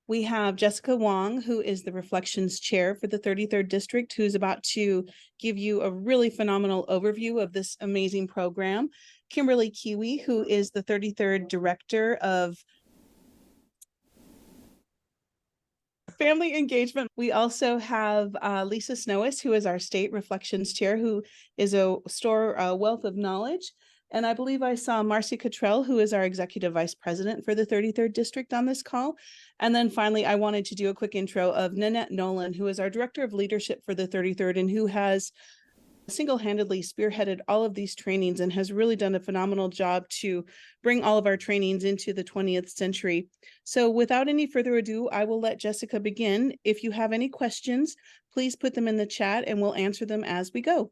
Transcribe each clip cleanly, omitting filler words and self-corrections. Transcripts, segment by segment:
We have Jessica Wong, who is the Reflections Chair for the 33rd District, who's about to give you a really phenomenal overview of this amazing program. Kimberly Kiwi, who is the 33rd Director of Family Engagement. We also have Lisa Snowis, who is our State Reflections Chair, who is a wealth of knowledge. And I believe I saw Marcy Cottrell, who is our Executive Vice President for the 33rd District on this call. And then finally, I wanted to do a quick intro of Nanette Nolan, who is our Director of Leadership for the 33rd and who has single-handedly spearheaded all of these trainings and has really done a phenomenal job to bring all of our trainings into the 20th century. So without any further ado, I will let Jessica begin. If you have any questions, please put them in the chat and we'll answer them as we go.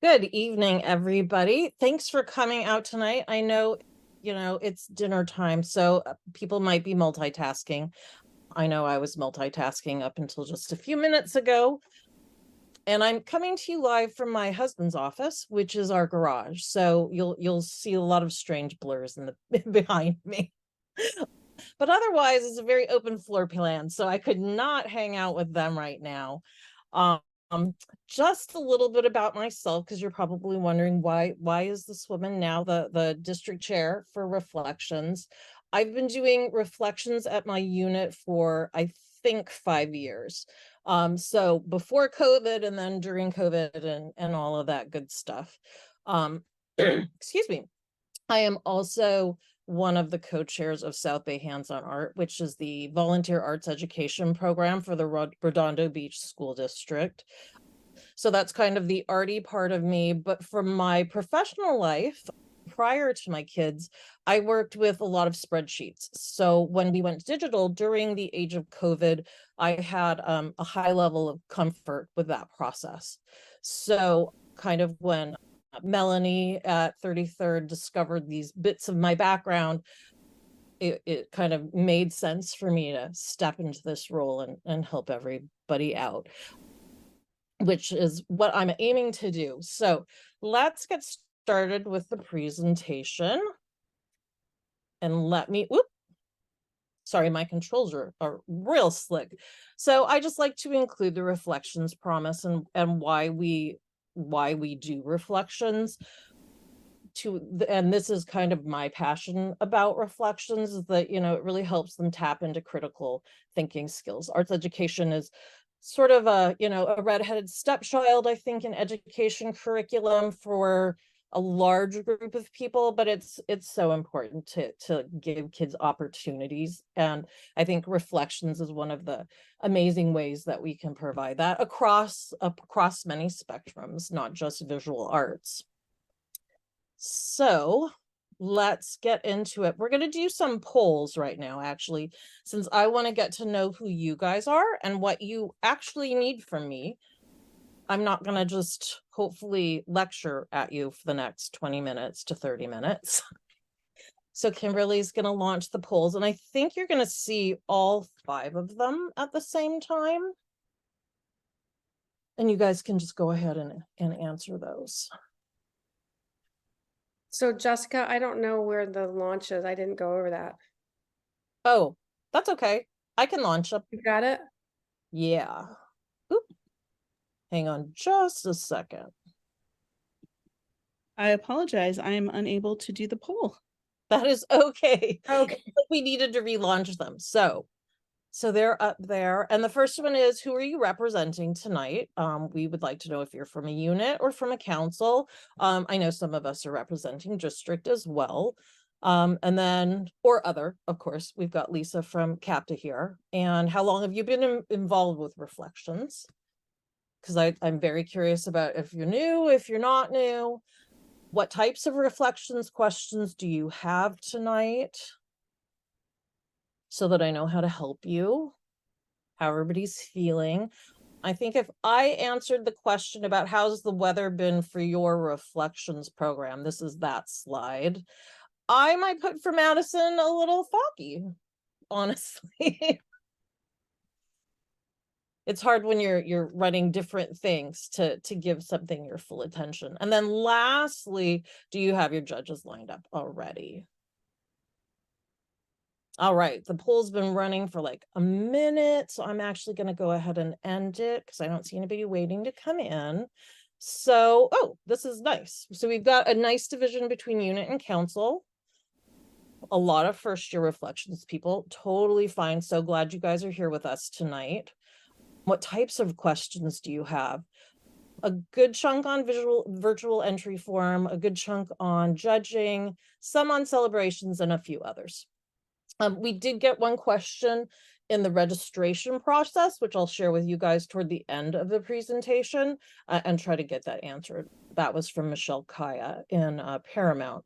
Good evening, everybody. Thanks for coming out tonight. I know, it's dinner time, so people might be multitasking. I know I was multitasking up until just a few minutes ago. And I'm coming to you live from my husband's office, which is our garage. So you'll see a lot of strange blurs in the behind me. But otherwise, it's a very open floor plan, so I could not hang out with them right now. Just a little bit about myself, because you're probably wondering why is this woman now the district chair for Reflections. I've been doing Reflections at my unit for, I think, 5 years. So before COVID and then during COVID and all of that good stuff. Excuse me. I am also one of the co-chairs of South Bay Hands-on Art, which is the volunteer arts education program for the Redondo Beach School District. So that's kind of the arty part of me. But for my professional life, prior to my kids, I worked with a lot of spreadsheets. So when we went digital during the age of COVID, I had a high level of comfort with that process. So kind of when Melanie at 33rd discovered these bits of my background, it kind of made sense for me to step into this role and help everybody out, which is what I'm aiming to do. So let's get started with the presentation. And let me, sorry, my controls are real slick. So I just like to include the Reflections promise and why we do Reflections. And this is kind of my passion about Reflections, is that, it really helps them tap into critical thinking skills. Arts education is sort of a redheaded stepchild, I think, in education curriculum for a large group of people, but it's so important to give kids opportunities. And I think Reflections is one of the amazing ways that we can provide that across many spectrums, not just visual arts. So let's get into it. We're going to do some polls right now, actually, since I want to get to know who you guys are and what you actually need from me. I'm not going to just hopefully lecture at you for the next 20 minutes to 30 minutes. So Kimberly's going to launch the polls, and I think you're going to see all 5 of them at the same time. And you guys can just go ahead and answer those. So Jessica, I don't know where the launch is. I didn't go over that. Oh, that's okay. I can launch up. You got it? Yeah. Oop. Hang on just a second. I apologize. I am unable to do the poll. That is okay. Okay. We needed to relaunch them. So they're up there. And the first one is, who are you representing tonight? We would like to know if you're from a unit or from a council. I know some of us are representing district as well. And then, or other, of course, we've got Lisa from CAPTA here. And how long have you been involved with Reflections? Because I'm very curious about if you're new, if you're not new. What types of Reflections questions do you have tonight? So that I know how to help you, how everybody's feeling. I think if I answered the question about how's the weather been for your Reflections program, this is that slide, I might put for Madison a little foggy, honestly. It's hard when you're running different things to give something your full attention. And then lastly, do you have your judges lined up already? All right, the poll's been running for like a minute, so I'm actually going to go ahead and end it because I don't see anybody waiting to come in. So, oh, this is nice. So we've got a nice division between unit and council. A lot of first year reflections people, totally fine. So glad you guys are here with us tonight. What types of questions do you have? A good chunk on virtual entry form, a good chunk on judging, some on celebrations, and a few others. We did get one question in the registration process, which I'll share with you guys toward the end of the presentation and try to get that answered. That was from Michelle Kaya in Paramount.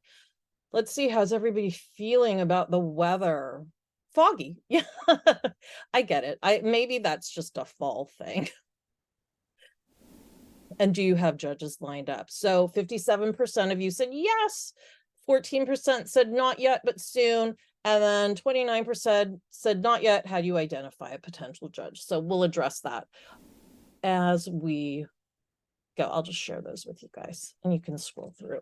Let's see, how's everybody feeling about the weather? Foggy. Yeah, I get it. Maybe that's just a fall thing. And do you have judges lined up? So 57% of you said yes, 14% said not yet, but soon. And then 29% said not yet. How do you identify a potential judge? So we'll address that as we go. I'll just share those with you guys and you can scroll through.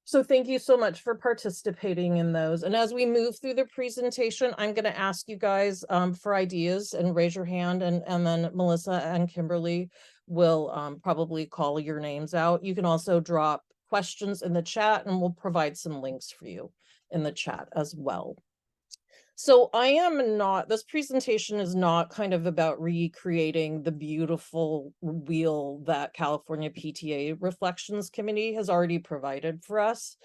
So thank you so much for participating in those. And as we move through the presentation, I'm going to ask you guys for ideas and raise your hand. And then Melissa and Kimberly will probably call your names out. You can also drop questions in the chat and we'll provide some links for you in the chat as well. So this presentation is not kind of about recreating the beautiful wheel that California PTA Reflections Committee has already provided for us.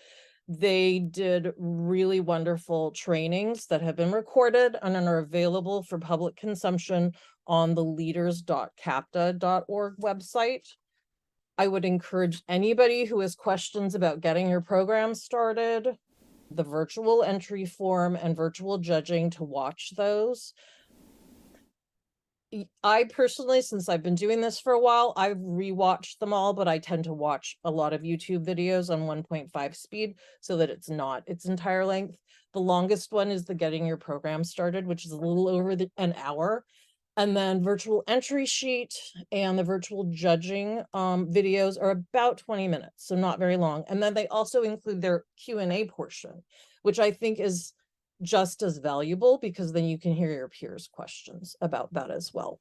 They did really wonderful trainings that have been recorded and are available for public consumption on the leaders.capta.org website. I would encourage anybody who has questions about getting your program started, the virtual entry form and virtual judging, to watch those. I personally, since I've been doing this for a while, I've rewatched them all, but I tend to watch a lot of YouTube videos on 1.5 speed so that it's not its entire length. The longest one is the Getting Your Program Started, which is a little over an hour. And then virtual entry sheet and the virtual judging videos are about 20 minutes, so not very long. And then they also include their Q&A portion, which I think is just as valuable because then you can hear your peers' questions about that as well.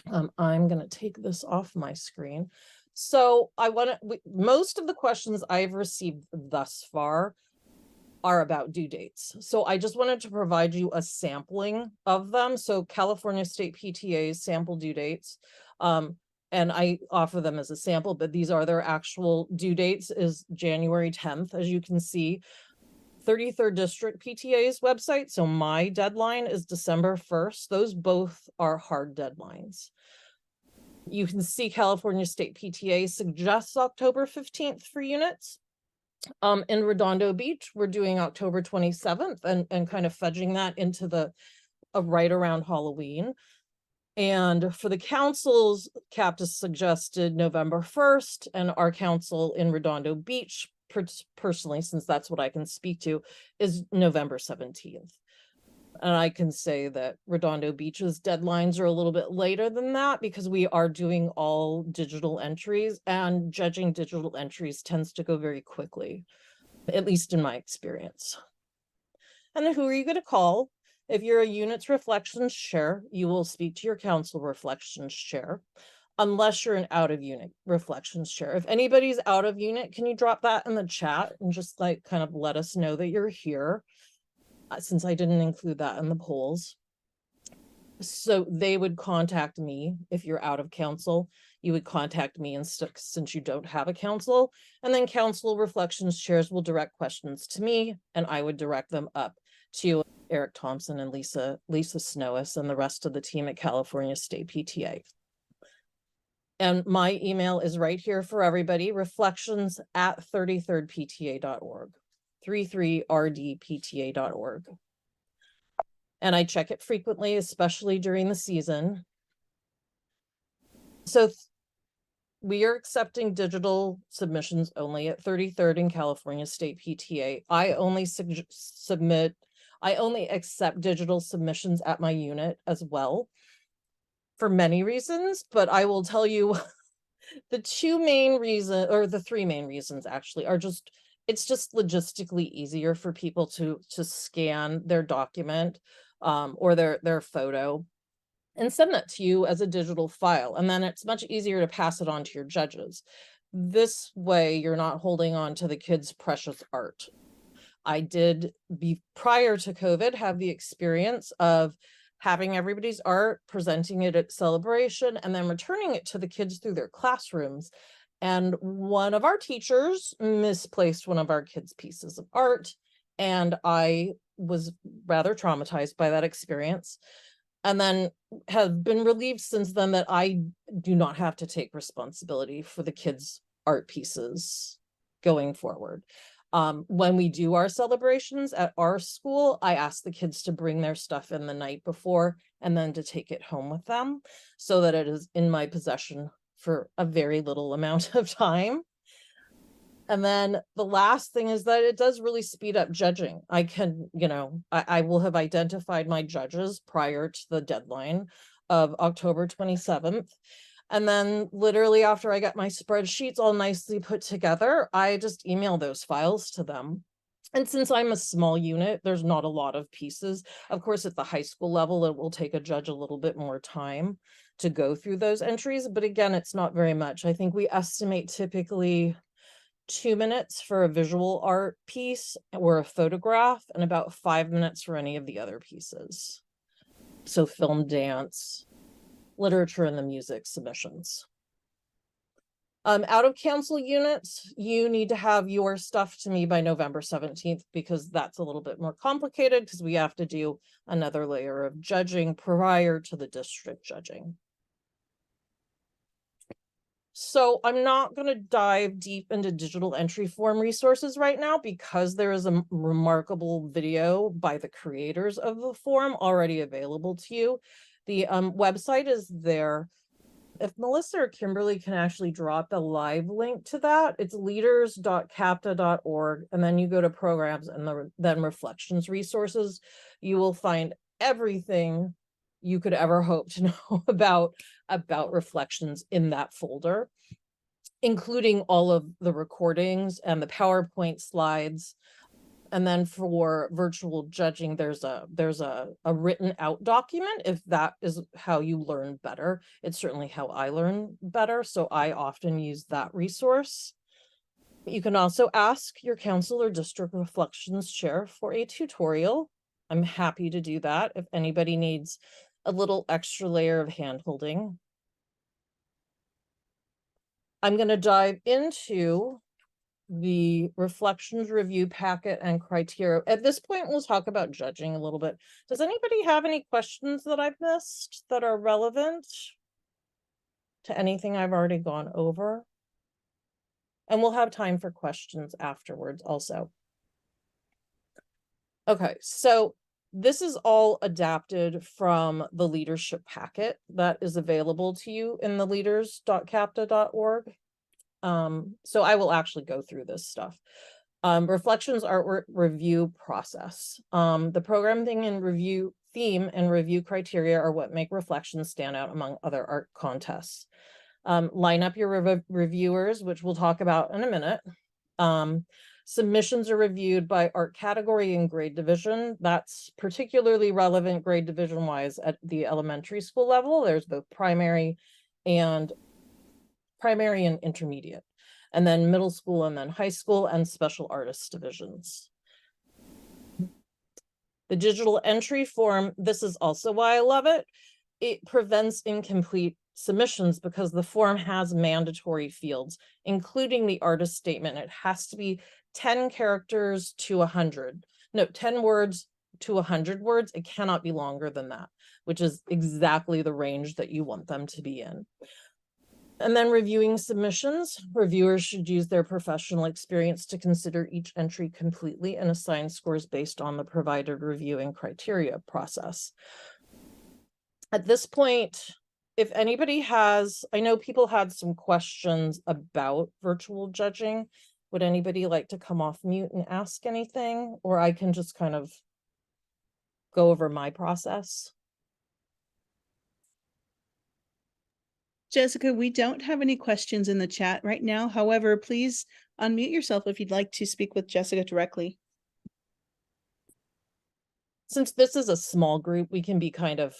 I'm going to take this off my screen. So most of the questions I've received thus far are about due dates. So I just wanted to provide you a sampling of them. So California State PTA's sample due dates, and I offer them as a sample, but these are their actual due dates, is January 10th, as you can see. 33rd District PTA's website. So my deadline is December 1st. Those both are hard deadlines. You can see California State PTA suggests October 15th for units. In Redondo Beach, we're doing October 27th and kind of fudging that into the right around Halloween. And for the councils, CAPTA suggested November 1st, and our council in Redondo Beach, personally, since that's what I can speak to, is November 17th. And I can say that Redondo Beach's deadlines are a little bit later than that because we are doing all digital entries, and judging digital entries tends to go very quickly, at least in my experience. And then who are you going to call? If you're a unit's reflections chair, you will speak to your council reflections chair, unless you're an out of unit reflections chair. If anybody's out of unit, can you drop that in the chat and just like kind of let us know that you're here? Since I didn't include that in the polls. So they would contact me. If you're out of council, you would contact me since you don't have a council. And then council reflections chairs will direct questions to me, and I would direct them up to Eric Thompson and Lisa Snowis and the rest of the team at California State PTA. And my email is right here for everybody, reflections@33rdpta.org. 33rdpta.org. And I check it frequently, especially during the season. So we are accepting digital submissions only at 33rd and California State PTA. I only accept digital submissions at my unit as well for many reasons, but I will tell you the three main reasons actually are just it's just logistically easier for people to scan their document or their photo and send that to you as a digital file. And then it's much easier to pass it on to your judges. This way, you're not holding on to the kids' precious art. I did, prior to COVID, have the experience of having everybody's art, presenting it at celebration, and then returning it to the kids through their classrooms. And one of our teachers misplaced one of our kids' pieces of art, and I was rather traumatized by that experience. And then have been relieved since then that I do not have to take responsibility for the kids' art pieces going forward. When we do our celebrations at our school, I ask the kids to bring their stuff in the night before and then to take it home with them so that it is in my possession for a very little amount of time. And then the last thing is that it does really speed up judging. I can, I will have identified my judges prior to the deadline of October 27th. And then literally after I get my spreadsheets all nicely put together, I just email those files to them. And since I'm a small unit, there's not a lot of pieces. Of course, at the high school level, it will take a judge a little bit more time to go through those entries. But again, it's not very much. I think we estimate typically 2 minutes for a visual art piece or a photograph and about 5 minutes for any of the other pieces. So film, dance, literature, and the music submissions. Out of council units, you need to have your stuff to me by November 17th because that's a little bit more complicated because we have to do another layer of judging prior to the district judging. So I'm not going to dive deep into digital entry form resources right now because there is a remarkable video by the creators of the form already available to you. The website is there. If Melissa or Kimberly can actually drop the live link to that, it's leaders.capta.org. And then you go to programs and then reflections resources. You will find everything you could ever hope to know about reflections in that folder, including all of the recordings and the PowerPoint slides. And then for virtual judging, there's a written out document if that is how you learn better. It's certainly how I learn better, so I often use that resource. You can also ask your council or district reflections chair for a tutorial. I'm happy to do that if anybody needs a little extra layer of hand-holding. I'm going to dive into the reflections review packet and criteria. At this point, we'll talk about judging a little bit. Does anybody have any questions that I've missed that are relevant to anything I've already gone over? And we'll have time for questions afterwards also. Okay, so this is all adapted from the leadership packet that is available to you in the leaders.capta.org. So I will actually go through this stuff. Reflections artwork review process. The programming and review theme and review criteria are what make reflections stand out among other art contests. Line up your reviewers, which we'll talk about in a minute. Submissions are reviewed by art category and grade division. That's particularly relevant grade division wise at the elementary school level. There's both primary and intermediate, and then middle school and then high school and special artists divisions. The digital entry form, this is also why I love it. It prevents incomplete submissions because the form has mandatory fields, including the artist statement. It has to be 10 characters to 100. No, 10 words to 100 words. It cannot be longer than that, which is exactly the range that you want them to be in. And then reviewing submissions, reviewers should use their professional experience to consider each entry completely and assign scores based on the provided reviewing criteria process. At this point, if anybody has, I know people had some questions about virtual judging. Would anybody like to come off mute and ask anything? Or I can just kind of go over my process. Jessica, we don't have any questions in the chat right now. However, please unmute yourself if you'd like to speak with Jessica directly. Since this is a small group, we can be kind of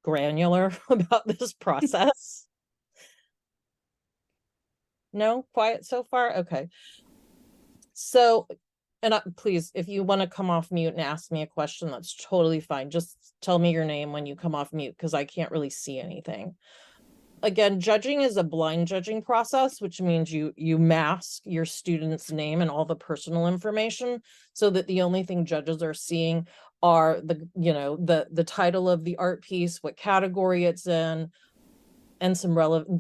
granular about this process. No, quiet so far? Okay. So, and please, if you want to come off mute and ask me a question, that's totally fine. Just tell me your name when you come off mute because I can't really see anything. Again, judging is a blind judging process, which means you mask your student's name and all the personal information so that the only thing judges are seeing are the title of the art piece, what category it's in, and some relevant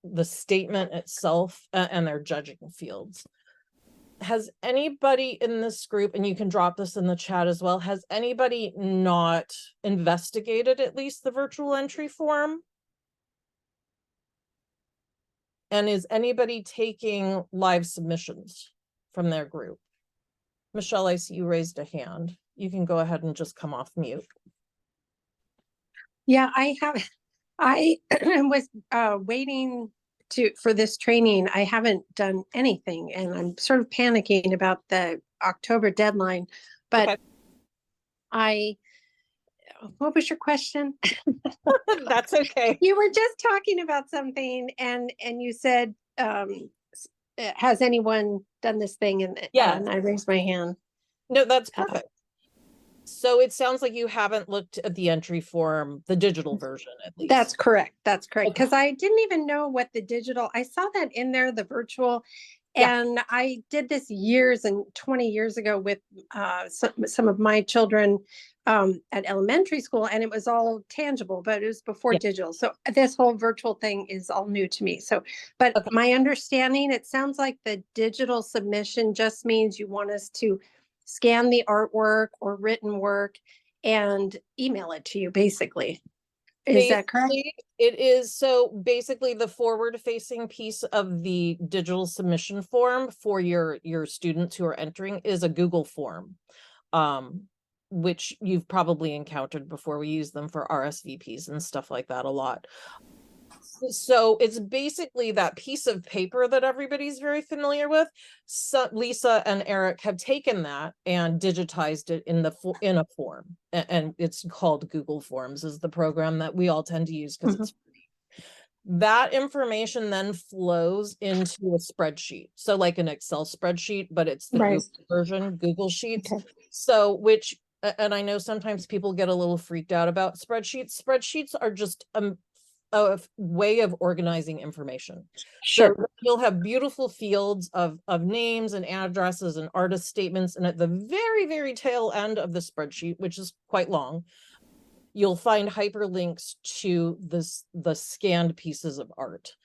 the statement itself and their judging fields. Has anybody in this group, and you can drop this in the chat as well, has anybody not investigated at least the virtual entry form? And is anybody taking live submissions from their group? Michelle, I see you raised a hand. You can go ahead and just come off mute. Yeah, I was waiting for this training. I haven't done anything and I'm sort of panicking about the October deadline, but okay. What was your question? That's okay. You were just talking about something and you said, has anyone done this thing? And I raised my hand. No, that's perfect. So it sounds like you haven't looked at the entry form, the digital version at least. That's correct. That's correct. Okay. Because I didn't even know what the digital, I saw that in there, the virtual. And I did this 20 years ago with some of my children at elementary school, and it was all tangible, but it was before digital. So this whole virtual thing is all new to me. So, but my understanding, it sounds like the digital submission just means you want us to scan the artwork or written work and email it to you, basically. Is that correct? It is. So basically the forward facing piece of the digital submission form for your students who are entering is a Google form, which you've probably encountered before. We use them for RSVPs and stuff like that a lot. So it's basically that piece of paper that everybody's very familiar with. So Lisa and Eric have taken that and digitized it in a form, and it's called Google Forms is the program that we all tend to use because it's free. That information then flows into a spreadsheet. So like an Excel spreadsheet, but it's the Google version, Google Sheets. Okay. So and I know sometimes people get a little freaked out about spreadsheets. Spreadsheets are just a way of organizing information. Sure. So you'll have beautiful fields of names and addresses and artist statements. And at the very, very tail end of the spreadsheet, which is quite long, you'll find hyperlinks to the scanned pieces of art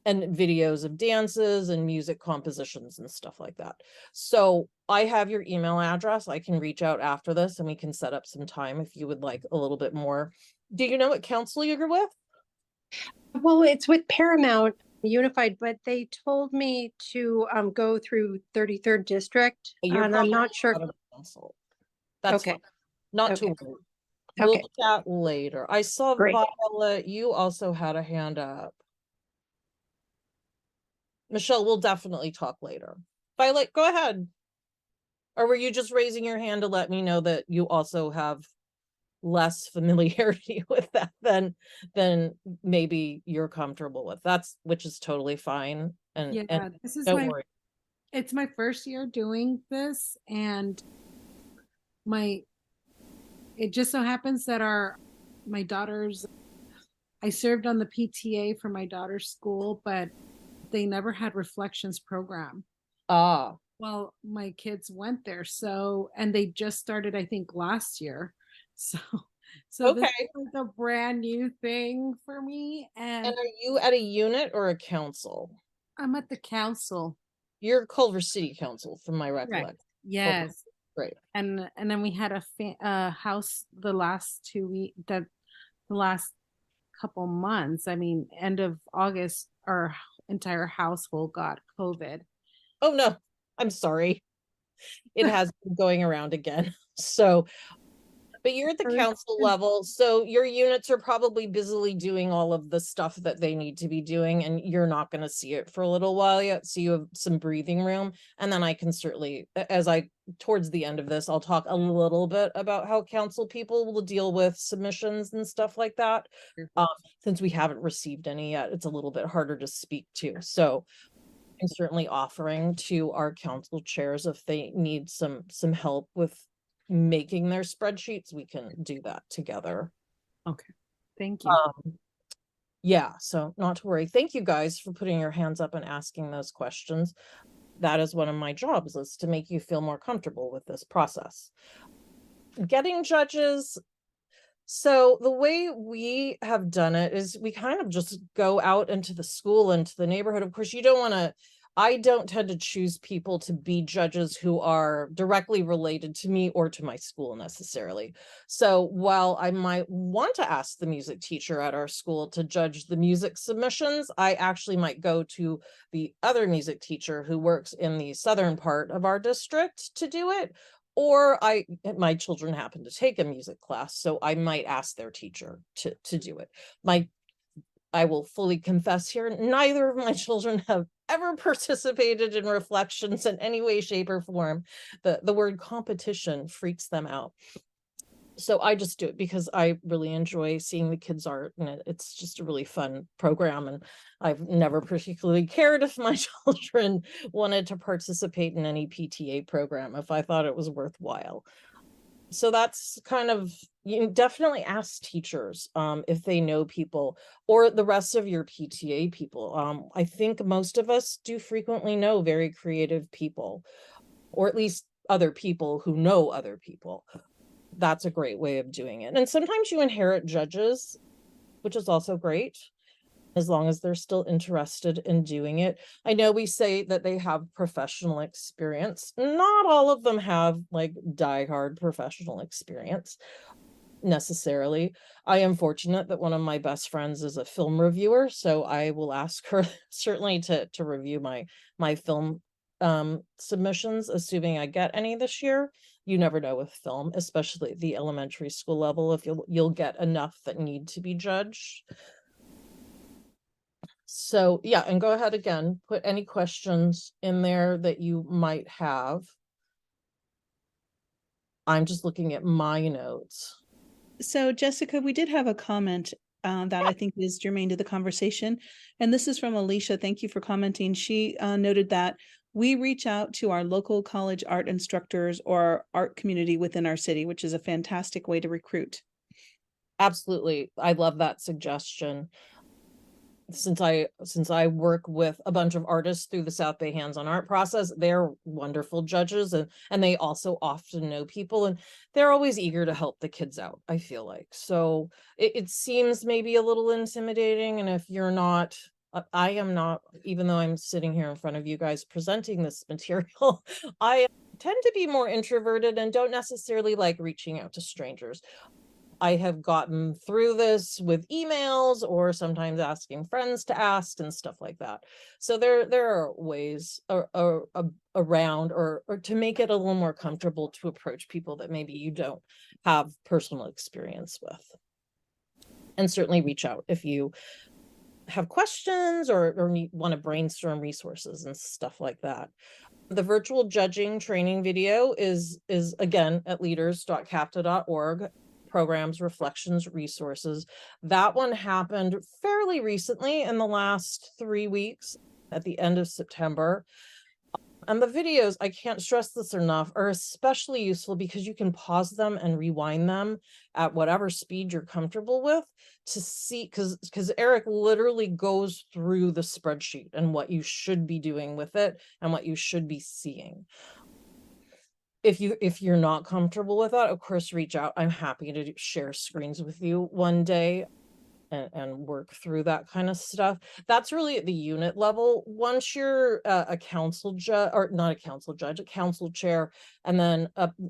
and videos of dances and music compositions and stuff like that. So I have your email address. I can reach out after this and we can set up some time if you would like a little bit more. Do you know what council you're with? Well, it's with Paramount Unified, but they told me to go through 33rd District, and I'm not sure. That's okay. Fine. Not to worry. We'll chat later. I saw Violet, you also had a hand up. Michelle, we'll definitely talk later. Violet, go ahead. Or were you just raising your hand to let me know that you also have less familiarity with that than maybe you're comfortable with? Which is totally fine. And this is don't worry. It's my first year doing this, and it just so happens that my daughters, I served on the PTA for my daughter's school, but they never had reflections program. Well, my kids went there, and they just started, I think, last year. So this is like a brand new thing for me. And are you at a unit or a council? I'm at the council. You're Culver City Council, from my recollection. Right. Yes. Great. And then we had a house the last 2 weeks, the last couple months. I mean, end of August, our entire household got COVID. Oh no, I'm sorry. It has been going around again. So But you're at the Very council good. level, so your units are probably busily doing all of the stuff that they need to be doing, and you're not gonna see it for a little while yet, so you have some breathing room. And then I can certainly, towards the end of this, I'll talk a little bit about how council people will deal with submissions and stuff like that. Since we haven't received any yet, it's a little bit harder to speak to, so I'm certainly offering to our council chairs if they need some help with making their spreadsheets, we can do that together. Okay, thank you. Yeah, so not to worry. Thank you guys for putting your hands up and asking those questions. That is one of my jobs, is to make you feel more comfortable with this process. Getting judges. So the way we have done it is we kind of just go out into the school, into the neighborhood. Of course, I don't tend to choose people to be judges who are directly related to me or to my school necessarily. So while I might want to ask the music teacher at our school to judge the music submissions, I actually might go to the other music teacher who works in the southern part of our district to do it. Or my children happen to take a music class, so I might ask their teacher to do it. I will fully confess here, neither of my children have ever participated in reflections in any way, shape, or form. The word competition freaks them out. So I just do it because I really enjoy seeing the kids' art, and it's just a really fun program. And I've never particularly cared if my children wanted to participate in any PTA program if I thought it was worthwhile. So that's kind of, you definitely ask teachers if they know people or the rest of your PTA people. I think most of us do frequently know very creative people, or at least other people who know other people. That's a great way of doing it. And sometimes you inherit judges, which is also great, as long as they're still interested in doing it. I know we say that they have professional experience. Not all of them have like diehard professional experience necessarily. I am fortunate that one of my best friends is a film reviewer, so I will ask her certainly to review my film submissions, assuming I get any this year. You never know with film, especially at the elementary school level, if you'll get enough that need to be judged. So yeah, and go ahead again, put any questions in there that you might have. I'm just looking at my notes. So Jessica, we did have a comment that I think is germane to the conversation. And this is from Alicia. Thank you for commenting. She noted that we reach out to our local college art instructors or art community within our city, which is a fantastic way to recruit. Absolutely. I love that suggestion. Since I work with a bunch of artists through the South Bay Hands-on Art process, they're wonderful judges, and they also often know people, and they're always eager to help the kids out, I feel like. So it seems maybe a little intimidating, and if you're not, I am not, even though I'm sitting here in front of you guys presenting this material, I tend to be more introverted and don't necessarily like reaching out to strangers. I have gotten through this with emails or sometimes asking friends to ask and stuff like that. So there are ways around or to make it a little more comfortable to approach people that maybe you don't have personal experience with. And certainly reach out if you have questions or want to brainstorm resources and stuff like that. The virtual judging training video is again at leaders.capta.org. Programs, reflections, resources. That one happened fairly recently in the last 3 weeks at the end of September. And the videos, I can't stress this enough, are especially useful because you can pause them and rewind them at whatever speed you're comfortable with to see, because Eric literally goes through the spreadsheet and what you should be doing with it and what you should be seeing. If you're not comfortable with that, of course, reach out. I'm happy to share screens with you one day and work through that kind of stuff. That's really at the unit level. Once you're a council judge, or not a council judge, a council chair, and then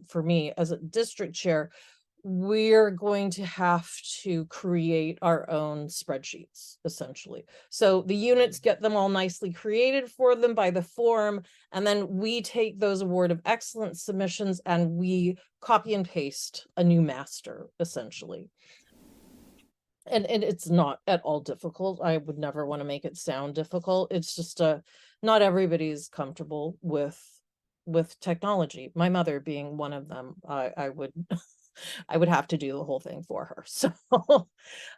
for me as a district chair, we're going to have to create our own spreadsheets, essentially. So the units get them all nicely created for them by the form, and then we take those Award of Excellence submissions and we copy and paste a new master, essentially. And it's not at all difficult. I would never want to make it sound difficult. It's just not everybody's comfortable with technology. My mother being one of them. I would I would have to do the whole thing for her. So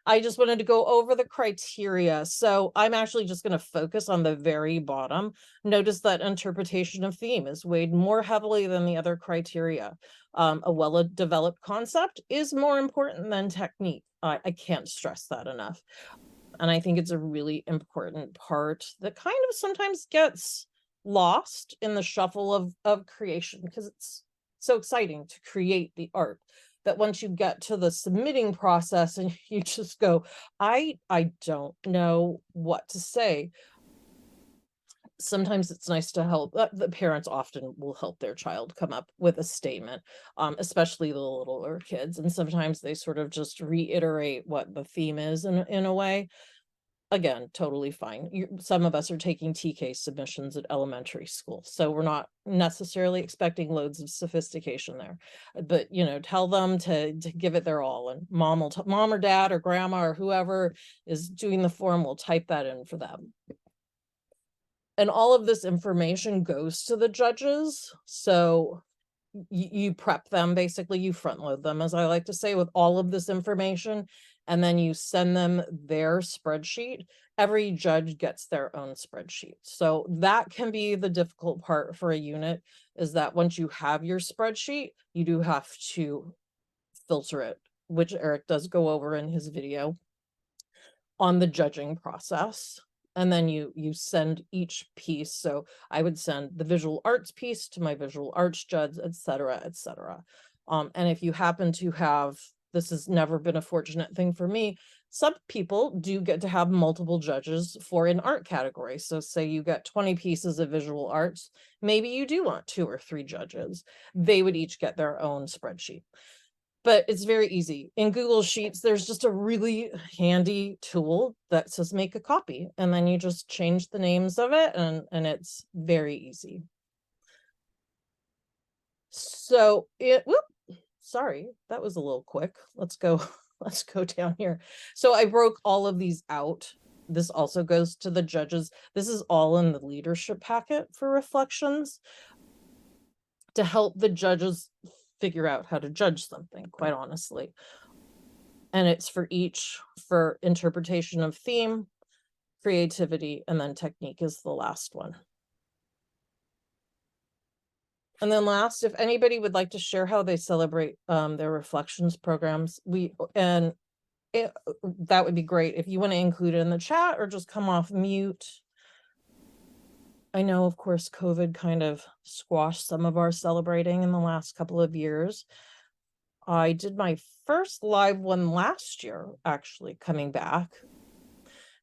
I just wanted to go over the criteria. So I'm actually just going to focus on the very bottom. Notice that interpretation of theme is weighed more heavily than the other criteria. A well-developed concept is more important than technique. I can't stress that enough. And I think it's a really important part that kind of sometimes gets lost in the shuffle of creation, because it's so exciting to create the art that once you get to the submitting process and you just go, I don't know what to say. Sometimes it's nice to help. The parents often will help their child come up with a statement, especially the littler kids. And sometimes they sort of just reiterate what the theme is in a way. Again, totally fine. Some of us are taking TK submissions at elementary school, so we're not necessarily expecting loads of sophistication there. But tell them to give it their all, and mom or dad or grandma or whoever is doing the form will type that in for them. And all of this information goes to the judges, so you prep them, basically you front load them, as I like to say, with all of this information, and then you send them their spreadsheet. Every judge gets their own spreadsheet. So that can be the difficult part for a unit, is that once you have your spreadsheet, you do have to filter it, which Eric does go over in his video on the judging process. And then you send each piece. So I would send the visual arts piece to my visual arts judge, et cetera, et cetera. And if you happen to have, this has never been a fortunate thing for me, some people do get to have multiple judges for an art category. So say you get 20 pieces of visual arts, maybe you do want 2 or 3 judges. They would each get their own spreadsheet. But it's very easy. In Google Sheets, there's just a really handy tool that says make a copy, and then you just change the names of it, and it's very easy. So sorry, that was a little quick. Let's go down here. So I broke all of these out. This also goes to the judges. This is all in the leadership packet for reflections to help the judges figure out how to judge something, quite honestly. And it's for interpretation of theme, creativity, and then technique is the last one. And then last, if anybody would like to share how they celebrate their reflections programs, that would be great. If you want to include it in the chat or just come off mute. I know, of course, COVID kind of squashed some of our celebrating in the last couple of years. I did my first live one last year, actually, coming back.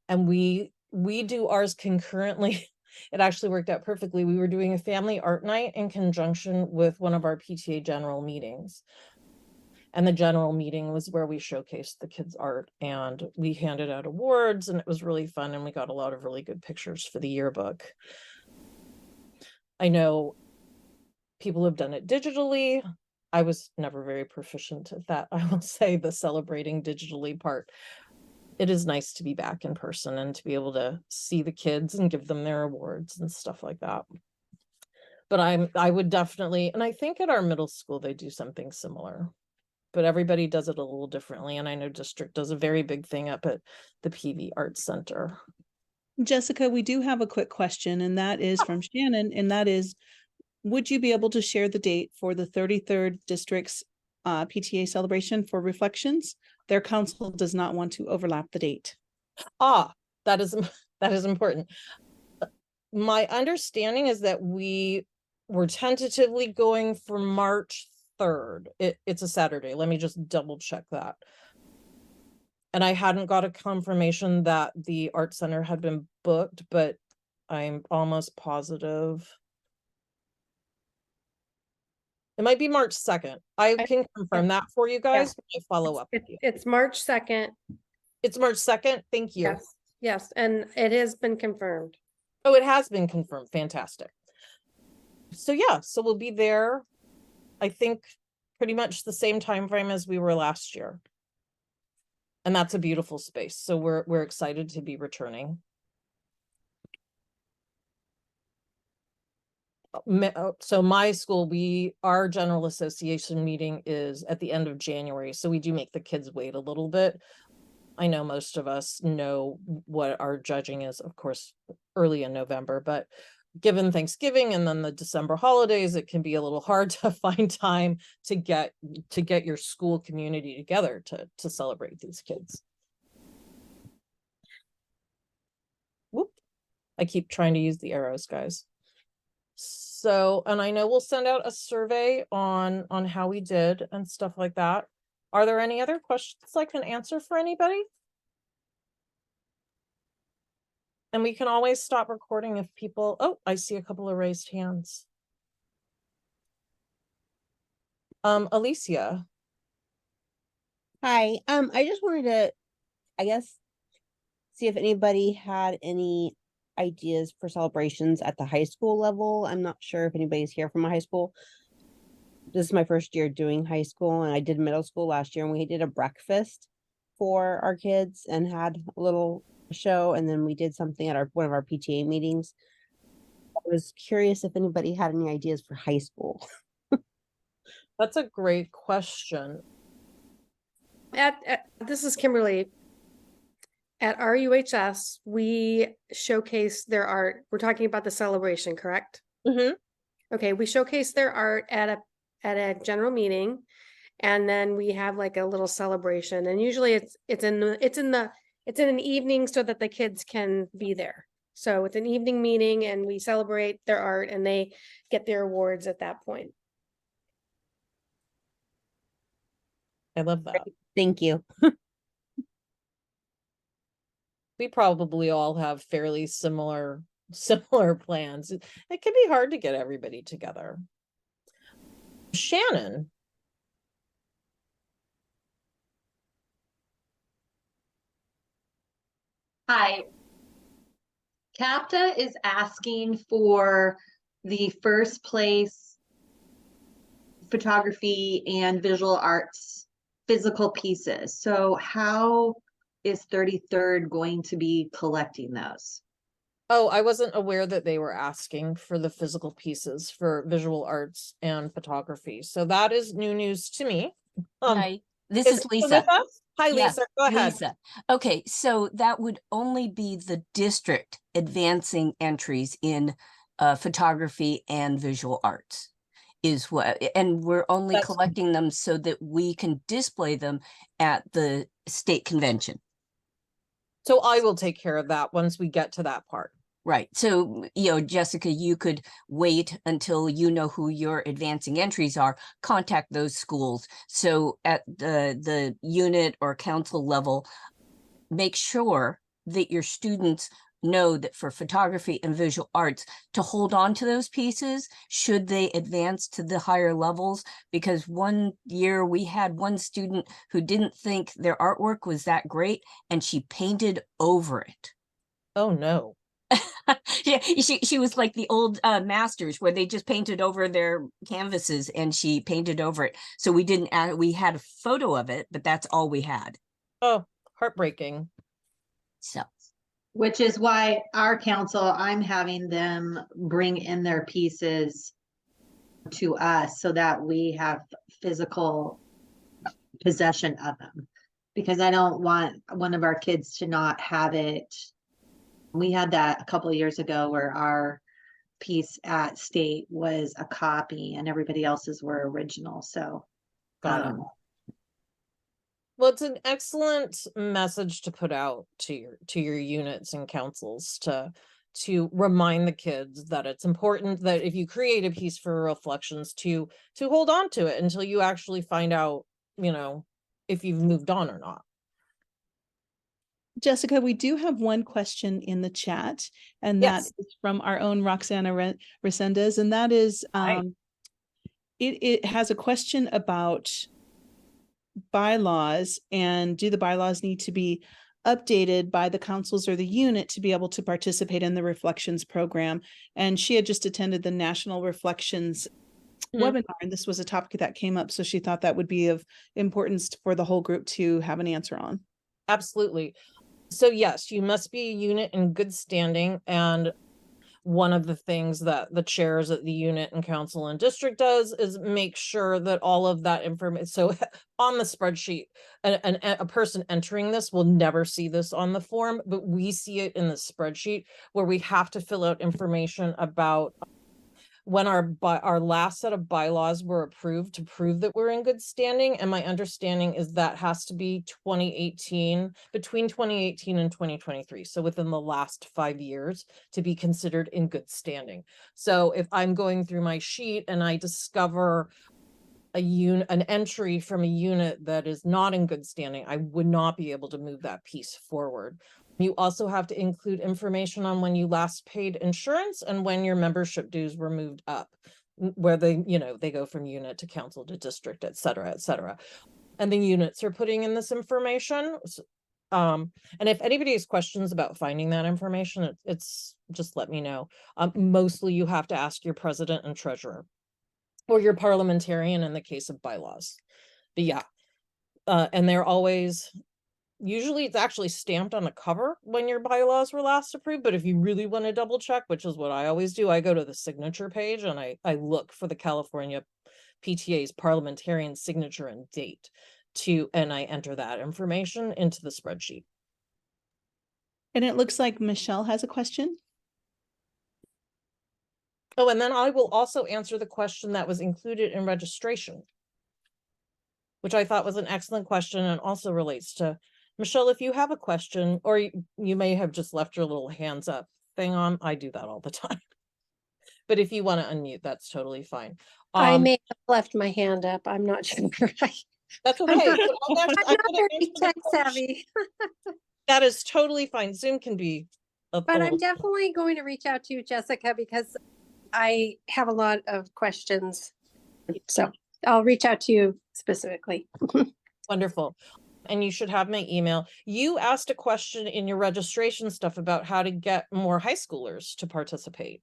And we do ours concurrently. It actually worked out perfectly. We were doing a family art night in conjunction with one of our PTA general meetings. And the general meeting was where we showcased the kids' art, and we handed out awards, and it was really fun, and we got a lot of really good pictures for the yearbook. I know people have done it digitally. I was never very proficient at that. I will say the celebrating digitally part. It is nice to be back in person and to be able to see the kids and give them their awards and stuff like that. But I would definitely, and I think at our middle school, they do something similar, but everybody does it a little differently. And I know district does a very big thing up at the PV Arts Center. Jessica, we do have a quick question, and that is from Shannon, and that is, would you be able to share the date for the 33rd District's PTA celebration for reflections? Their council does not want to overlap the date. That is important. My understanding is that we were tentatively going for March 3rd. It's a Saturday. Let me just double check that. And I hadn't got a confirmation that the art center had been booked, but I'm almost positive. It might be March 2nd. I can confirm that for you guys. When I follow up with you. It's March 2nd. It's March 2nd. Thank you. Yes, yes, and it has been confirmed. Oh, it has been confirmed. Fantastic. So yeah, so we'll be there, I think, pretty much the same time frame as we were last year. And that's a beautiful space. So we're excited to be returning. So my school, our general association meeting is at the end of January. So we do make the kids wait a little bit. I know most of us know what our judging is, of course, early in November, but given Thanksgiving and then the December holidays, it can be a little hard to find time to get your school community together to celebrate these kids. Whoop. I keep trying to use the arrows, guys. So, and I know we'll send out a survey on how we did and stuff like that. Are there any other questions I can answer for anybody? And we can always stop recording if people, oh, I see a couple of raised hands. Alicia. Hi, I just wanted to, I guess, see if anybody had any ideas for celebrations at the high school level. I'm not sure if anybody's here from a high school. This is my first year doing high school, and I did middle school last year, and we did a breakfast for our kids and had a little show, and then we did something at one of our PTA meetings. I was curious if anybody had any ideas for high school. That's a great question. This is Kimberly. At RUHS, we showcase their art. We're talking about the celebration, correct? Mm-hmm. Okay, we showcase their art at a general meeting, and then we have like a little celebration. And usually it's in an evening so that the kids can be there. So it's an evening meeting, and we celebrate their art, and they get their awards at that point. I love that. Thank you. We probably all have fairly similar plans. It can be hard to get everybody together. Shannon. Hi. CAPTA is asking for the first place photography and visual arts physical pieces. So how is 33rd going to be collecting those? Oh, I wasn't aware that they were asking for the physical pieces for visual arts and photography. So that is new news to me. Hi, this is Lisa. Hi, Yeah, Lisa. Go ahead. Lisa. Okay, so that would only be the district advancing entries in photography and visual arts is what, and we're only collecting them so that we can display them at the state convention. So I will take care of that once we get to that part. Right. So, Jessica, you could wait until you know who your advancing entries are, contact those schools. So at the unit or council level, make sure that your students know that for photography and visual arts to hold on to those pieces should they advance to the higher levels, because one year we had one student who didn't think their artwork was that great and she painted over it. Oh no. Yeah, she was like the old masters where they just painted over their canvases and she painted over it. So we had a photo of it, but that's all we had. Oh, heartbreaking. So which is why our council, I'm having them bring in their pieces to us so that we have physical possession of them, because I don't want one of our kids to not have it. We had that a couple of years ago where our piece at state was a copy and everybody else's were original. So got it. Well, it's an excellent message to put out to your units and councils to remind the kids that it's important that if you create a piece for reflections to hold on to it until you actually find out, if you've moved on or not. Jessica, we do have one question in the chat, and that is from our own Roxana Resendez, and that is, it has a question about bylaws, and do the bylaws need to be updated by the councils or the unit to be able to participate in the Reflections program. And she had just attended the National Reflections webinar, and this was a topic that came up. So she thought that would be of importance for the whole group to have an answer on. Absolutely. So yes, you must be a unit in good standing. And one of the things that the chairs at the unit and council and district does is make sure that all of that information, so on the spreadsheet, a person entering this will never see this on the form, but we see it in the spreadsheet where we have to fill out information about when our last set of bylaws were approved to prove that we're in good standing. And my understanding is that has to be 2018, between 2018 and 2023. So within the last 5 years to be considered in good standing. So if I'm going through my sheet and I discover an entry from a unit that is not in good standing, I would not be able to move that piece forward. You also have to include information on when you last paid insurance and when your membership dues were moved up, where they go from unit to council to district, et cetera, et cetera. And the units are putting in this information. And if anybody has questions about finding that information, it's just let me know. Mostly you have to ask your president and treasurer or your parliamentarian in the case of bylaws. But yeah, and they're always, usually it's actually stamped on the cover when your bylaws were last approved. But if you really want to double check, which is what I always do, I go to the signature page and I look for the California PTA's parliamentarian signature and date and I enter that information into the spreadsheet. And it looks like Michelle has a question. Oh, and then I will also answer the question that was included in registration, which I thought was an excellent question and also relates to Michelle. If you have a question, or you may have just left your little hands up thing on, I do that all the time. But if you want to unmute, that's totally fine. I may have left my hand up. I'm not sure. That's okay. I'm not very tech savvy. That is totally fine. Zoom can be But I'm definitely going to reach out to you, Jessica, because I have a lot of questions. So I'll reach out to you specifically. Wonderful. And you should have my email. You asked a question in your registration stuff about how to get more high schoolers to participate.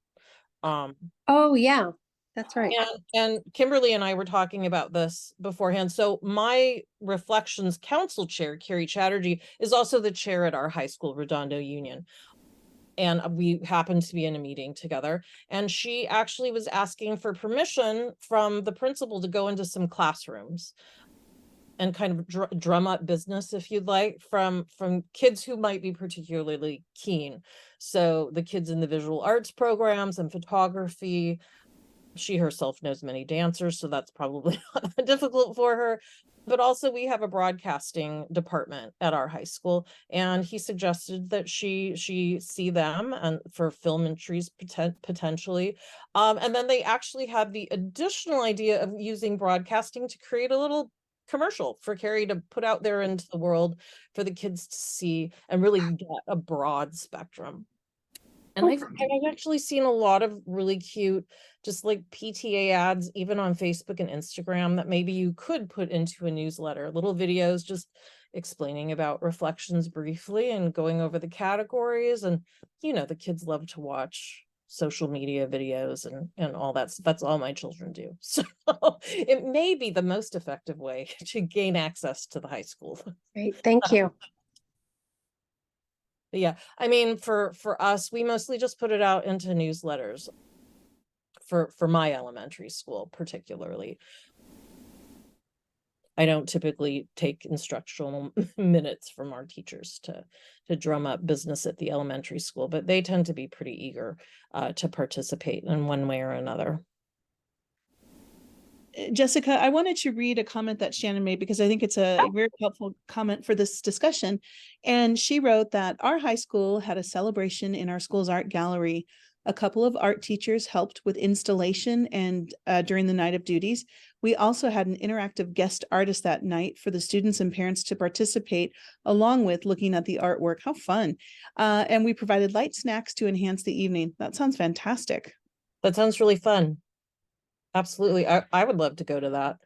Oh yeah, that's right. And Kimberly and I were talking about this beforehand. So my Reflections Council chair, Carrie Chatterjee, is also the chair at our high school, Redondo Union. And we happened to be in a meeting together. And she actually was asking for permission from the principal to go into some classrooms and kind of drum up business, if you'd like, from kids who might be particularly keen. So the kids in the visual arts programs and photography. She herself knows many dancers, so that's probably not difficult for her. But also we have a broadcasting department at our high school, and he suggested that she see them and for film entries potentially. And then they actually had the additional idea of using broadcasting to create a little commercial for Carrie to put out there into the world for the kids to see and really get a broad spectrum. And I've actually seen a lot of really cute, just like PTA ads, even on Facebook and Instagram, that maybe you could put into a newsletter, little videos just explaining about Reflections briefly and going over the categories. And, the kids love to watch social media videos and all that. That's all my children do. So it may be the most effective way to gain access to the high school. Great, thank you. But yeah, I mean, for us, we mostly just put it out into newsletters for my elementary school, particularly. I don't typically take instructional minutes from our teachers to drum up business at the elementary school, but they tend to be pretty eager to participate in one way or another. Jessica, I wanted to read a comment that Shannon made because I think it's a very helpful comment for this discussion. And she wrote that our high school had a celebration in our school's art gallery. A couple of art teachers helped with installation and during the night of duties. We also had an interactive guest artist that night for the students and parents to participate, along with looking at the artwork. How fun. And we provided light snacks to enhance the evening. That sounds fantastic. That sounds really fun. Absolutely. I would love to go to that.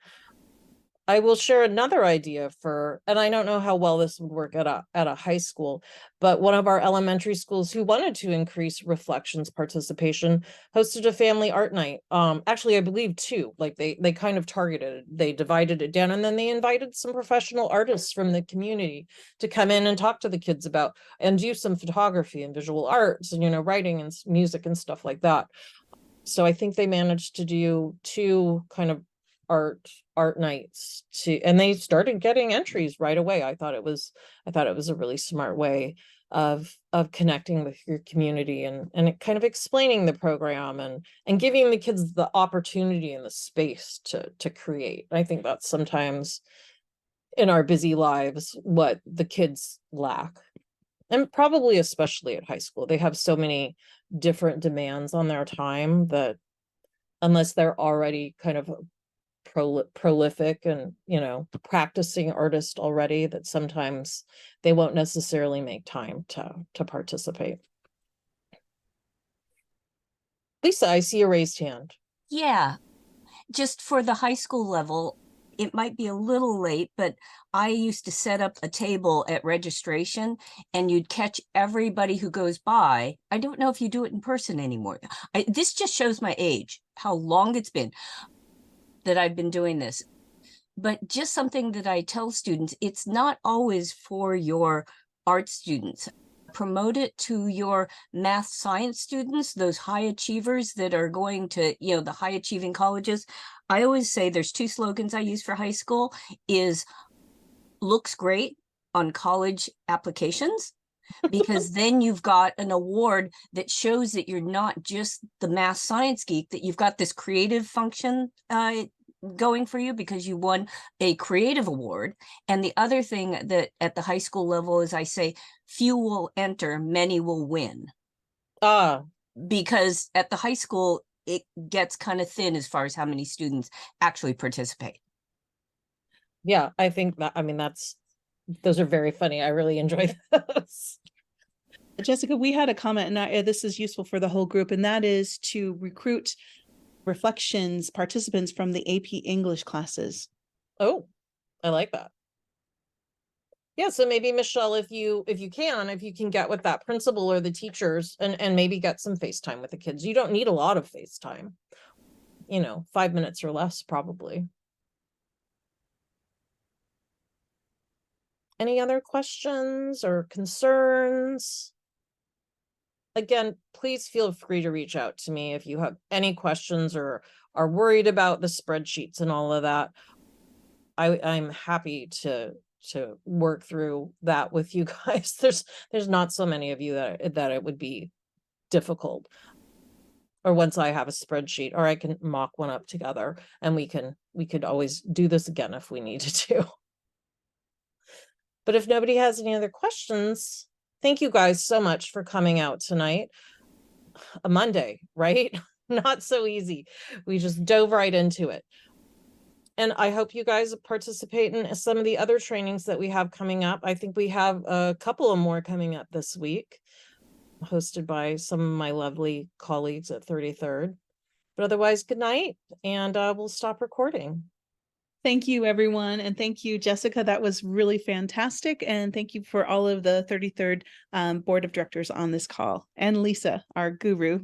I will share another idea for, and I don't know how well this would work at a high school, but one of our elementary schools who wanted to increase reflections participation hosted a family art night. Actually, I believe two, like they kind of targeted, they divided it down, and then they invited some professional artists from the community to come in and talk to the kids about and do some photography and visual arts and, you know, writing and music and stuff like that. So I think they managed to do two kind of art nights and they started getting entries right away. I thought it was a really smart way of connecting with your community and it kind of explaining the program and giving the kids the opportunity and the space to create. I think that's sometimes in our busy lives what the kids lack, and probably especially at high school. They have so many different demands on their time that unless they're already kind of prolific and, you know, practicing artist already, that sometimes they won't necessarily make time to participate. Lisa, I see a raised hand. Yeah, just for the high school level, it might be a little late, but I used to set up a table at registration and you'd catch everybody who goes by. I don't know if you do it in person anymore. This just shows my age, how long it's been that I've been doing this. But just something that I tell students, it's not always for your art students. Promote it to your math science students, those high achievers that are going to, you know, the high achieving colleges. I always say there's two slogans I use for high school is looks great on college applications, because then you've got an award that shows that you're not just the math science geek, that you've got this creative function going for you because you won a creative award. And the other thing that at the high school level is I say, few will enter, many will win. Because at the high school, it gets kind of thin as far as how many students actually participate. Yeah, I think that, I mean, those are very funny. I really enjoy those. Jessica, we had a comment, and this is useful for the whole group, and that is to recruit reflections participants from the AP English classes. Oh, I like that. Yeah, so maybe Michelle, if you can get with that principal or the teachers and maybe get some FaceTime with the kids. You don't need a lot of FaceTime, you know, 5 minutes or less probably. Any other questions or concerns? Again, please feel free to reach out to me if you have any questions or are worried about the spreadsheets and all of that. I'm happy to work through that with you guys. There's not so many of you that it would be difficult. Or once I have a spreadsheet, or I can mock one up together, and we could always do this again if we needed to. But if nobody has any other questions, thank you guys so much for coming out tonight. A Monday, right? Not so easy. We just dove right into it. And I hope you guys participate in some of the other trainings that we have coming up. I think we have a couple of more coming up this week, hosted by some of my lovely colleagues at 33rd. But otherwise, good night, and we'll stop recording. Thank you, everyone. And thank you, Jessica. That was really fantastic. And thank you for all of the 33rd Board of Directors on this call. And Lisa, our guru.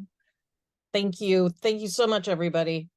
Thank you. Thank you so much, everybody.